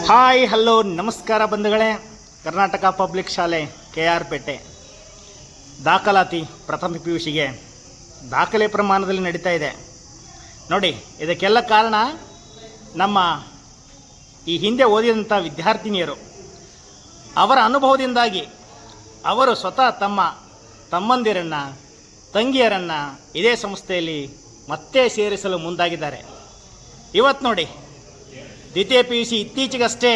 Hi hello ನಮಸ್ಕಾರ ಬಂಧುಗಳೇ. Karnataka public ಶಾಲೆ KR ಪೇಟೆ ದಾಖಲಾತಿ ಪ್ರಥಮ PUCಗೆ ದಾಖಲೆ ಪ್ರಮಾಣದಲ್ಲಿ ನಡೀತಾ ಇದೆ ನೋಡಿ. ಇದಕ್ಕೆಲ್ಲ ಕಾರಣ ನಮ್ಮ ಈ ಹಿಂದೆ ಓದಿದಂಥ ವಿದ್ಯಾರ್ಥಿನಿಯರು. ಅವರ ಅನುಭವದಿಂದಾಗಿ ಅವರು ಸ್ವತಃ ತಮ್ಮ ತಮ್ಮಂದಿರನ್ನು ತಂಗಿಯರನ್ನು ಇದೇ ಸಂಸ್ಥೆಯಲ್ಲಿ ಮತ್ತೆ ಸೇರಿಸಲು ಮುಂದಾಗಿದ್ದಾರೆ. ಇವತ್ತು ನೋಡಿ, ದ್ವಿತೀಯ PUC ಇತ್ತೀಚೆಗಷ್ಟೇ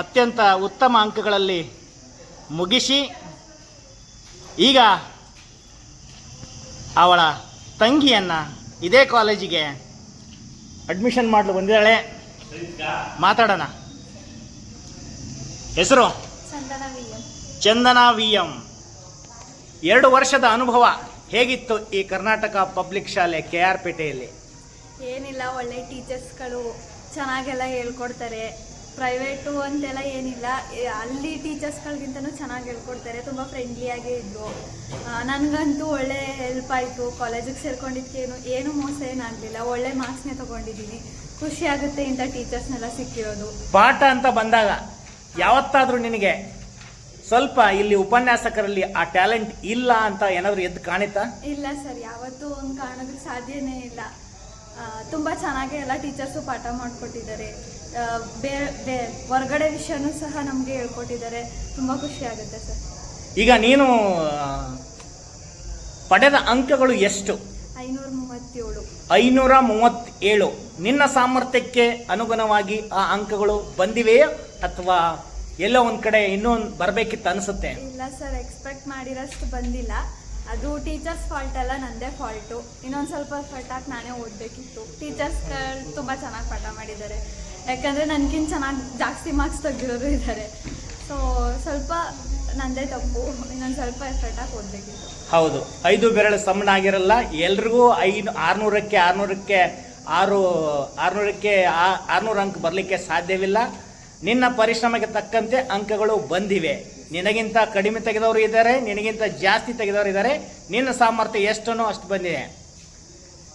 ಅತ್ಯಂತ ಉತ್ತಮ ಅಂಕಗಳಲ್ಲಿ ಮುಗಿಸಿ ಈಗ ಅವಳ ತಂಗಿಯನ್ನು ಇದೇ ಕಾಲೇಜಿಗೆ ಅಡ್ಮಿಷನ್ ಮಾಡಲು ಬಂದಿದ್ದಾಳೆ. ಮಾತಾಡೋಣ. ಹೆಸರು ಚಂದನಾ VM. 2 ವರ್ಷದ ಅನುಭವ ಹೇಗಿತ್ತು ಈ ಕರ್ನಾಟಕ ಪಬ್ಲಿಕ್ ಶಾಲೆ KR ಪೇಟೆಯಲ್ಲಿ? ಏನಿಲ್ಲ, ಒಳ್ಳೆ ಟೀಚರ್ಸ್ಗಳು ಚೆನ್ನಾಗೆಲ್ಲ ಹೇಳ್ಕೊಡ್ತಾರೆ. ಪ್ರೈವೇಟು ಅಂತೆಲ್ಲ ಏನಿಲ್ಲ, ಅಲ್ಲಿ ಟೀಚರ್ಸ್ಗಳಿಗಿಂತನೂ ಚೆನ್ನಾಗಿ ಹೇಳ್ಕೊಡ್ತಾರೆ. ತುಂಬ ಫ್ರೆಂಡ್ಲಿಯಾಗೇ ಇದ್ದರು. ನನಗಂತೂ ಒಳ್ಳೆ ಹೆಲ್ಪ್ ಆಯಿತು. ಕಾಲೇಜಿಗೆ ಸೇರ್ಕೊಂಡಿದ್ದಕ್ಕೇನು ಏನು ಮೋಸ ಏನಾಗಲಿಲ್ಲ. ಒಳ್ಳೆ ಮಾರ್ಕ್ಸ್ನೇ ತೊಗೊಂಡಿದ್ದೀನಿ. ಖುಷಿ ಆಗುತ್ತೆ ಇಂಥ ಟೀಚರ್ಸ್ನೆಲ್ಲ ಸಿಕ್ಕಿರೋದು. ಪಾಠ ಅಂತ ಬಂದಾಗ ಯಾವತ್ತಾದರೂ ನಿನಗೆ ಸ್ವಲ್ಪ ಇಲ್ಲಿ ಉಪನ್ಯಾಸಕರಲ್ಲಿ ಆ ಟ್ಯಾಲೆಂಟ್ ಇಲ್ಲ ಅಂತ ಏನಾದರೂ ಎದ್ದು ಕಾಣಿತಾ? ಇಲ್ಲ ಸರ್, ಯಾವತ್ತೂ ಒಂದು ಕಾಣೋದಕ್ಕೆ ಸಾಧ್ಯನೇ ಇಲ್ಲ. ತುಂಬ ಚೆನ್ನಾಗಿ ಎಲ್ಲ ಟೀಚರ್ಸು ಪಾಠ ಮಾಡಿಕೊಟ್ಟಿದ್ದಾರೆ. ಬೇರೆ ಹೊರಗಡೆ ವಿಷಯನೂ ಸಹ ನಮಗೆ ಹೇಳ್ಕೊಟ್ಟಿದ್ದಾರೆ. ತುಂಬ ಖುಷಿ ಆಗುತ್ತೆ ಸರ್. ಈಗ ನೀನು ಪಡೆದ ಅಂಕಗಳು ಎಷ್ಟು? 537. 537. ನಿನ್ನ ಸಾಮರ್ಥ್ಯಕ್ಕೆ ಅನುಗುಣವಾಗಿ ಆ ಅಂಕಗಳು ಬಂದಿವೆಯೇ ಅಥವಾ ಎಲ್ಲೋ ಒಂದು ಕಡೆ ಇನ್ನೊಂದು ಬರಬೇಕಿತ್ತು ಅನಿಸುತ್ತೆ? ಇಲ್ಲ ಸರ್, ಎಕ್ಸ್ಪೆಕ್ಟ್ ಮಾಡಿರೋಷ್ಟು ಬಂದಿಲ್ಲ. ಅದು ಟೀಚರ್ಸ್ ಫಾಲ್ಟ್ ಅಲ್ಲ, ನನ್ನದೇ ಫಾಲ್ಟು. ಇನ್ನೊಂದು ಸ್ವಲ್ಪ ಎಫರ್ಟ್ ಹಾಕಿ ನಾನೇ ಓದಬೇಕಿತ್ತು. ಟೀಚರ್ಸ್ಗಳು ತುಂಬ ಚೆನ್ನಾಗಿ ಪಾಠ ಮಾಡಿದ್ದಾರೆ. ಯಾಕಂದರೆ ನನಗಿಂತ ಚೆನ್ನಾಗಿ ಜಾಸ್ತಿ ಮಾರ್ಕ್ಸ್ ತೆಗೆದಿರೋರು ಇದ್ದಾರೆ. ಸೊ ಸ್ವಲ್ಪ ನನ್ನದೇ ತಪ್ಪು. ಇನ್ನೊಂದು ಸ್ವಲ್ಪ ಎಫರ್ಟ್ ಹಾಕಿ ಓದಬೇಕಿತ್ತು. ಹೌದು, 5 ಬೆರಳು ಸಮನಾಗಿರಲ್ಲ. ಎಲ್ರಿಗೂ 600ಕ್ಕೆ 600 ಅಂಕ ಬರಲಿಕ್ಕೆ ಸಾಧ್ಯವಿಲ್ಲ. ನಿನ್ನ ಪರಿಶ್ರಮಕ್ಕೆ ತಕ್ಕಂತೆ ಅಂಕಗಳು ಬಂದಿವೆ. ನಿನಗಿಂತ ಕಡಿಮೆ ತೆಗೆದವರು ಇದ್ದಾರೆ, ನಿನಗಿಂತ ಜಾಸ್ತಿ ತೆಗೆದವರು ಇದ್ದಾರೆ. ನಿನ್ನ ಸಾಮರ್ಥ್ಯ ಎಷ್ಟನೋ ಅಷ್ಟು ಬಂದಿದೆ.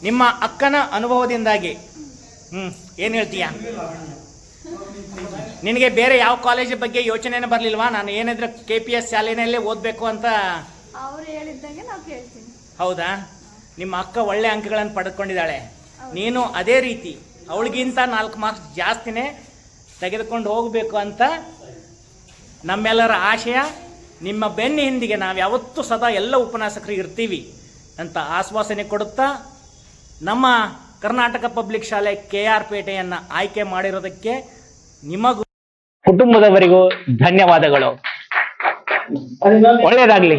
ನಿಮ್ಮ ಅಕ್ಕನ ಅನುಭವದಿಂದಾಗಿ ಏನು ಹೇಳ್ತೀಯ? ನಿನಗೆ ಬೇರೆ ಯಾವ ಕಾಲೇಜ್ ಬಗ್ಗೆ ಯೋಚನೆನೇ ಬರಲಿಲ್ವಾ? ನಾನು ಏನಿದ್ರೆ KPS ಶಾಲೆಯಲ್ಲೇ ಓದಬೇಕು ಅಂತ ಅವ್ರು ಹೇಳಿದ್ದಂಗೆ ನಾವು ಕೇಳ್ತೀನಿ. ಹೌದಾ? ನಿಮ್ಮ ಅಕ್ಕ ಒಳ್ಳೆ ಅಂಕಗಳನ್ನು ಪಡೆದುಕೊಂಡಿದ್ದಾಳೆ. ನೀನು ಅದೇ ರೀತಿ ಅವಳಿಗಿಂತ 4 ಮಾರ್ಕ್ಸ್ ಜಾಸ್ತಿನೇ ತೆಗೆದುಕೊಂಡು ಹೋಗಬೇಕು ಅಂತ ನಮ್ಮೆಲ್ಲರ ಆಶಯ. ನಿಮ್ಮ ಬೆನ್ನ ಹಿಂದಿಗೆ ನಾವು ಯಾವತ್ತೂ ಸದಾ ಎಲ್ಲ ಉಪನ್ಯಾಸಕರು ಇರ್ತೀವಿ ಅಂತ ಆಶ್ವಾಸನೆ ಕೊಡುತ್ತಾ, ನಮ್ಮ ಕರ್ನಾಟಕ ಪಬ್ಲಿಕ್ ಶಾಲೆ KR ಪೇಟೆಯನ್ನು ಆಯ್ಕೆ ಮಾಡಿರೋದಕ್ಕೆ ನಿಮಗೂ ಕುಟುಂಬದವರಿಗೂ ಧನ್ಯವಾದಗಳು. ಒಳ್ಳೆಯದಾಗಲಿ.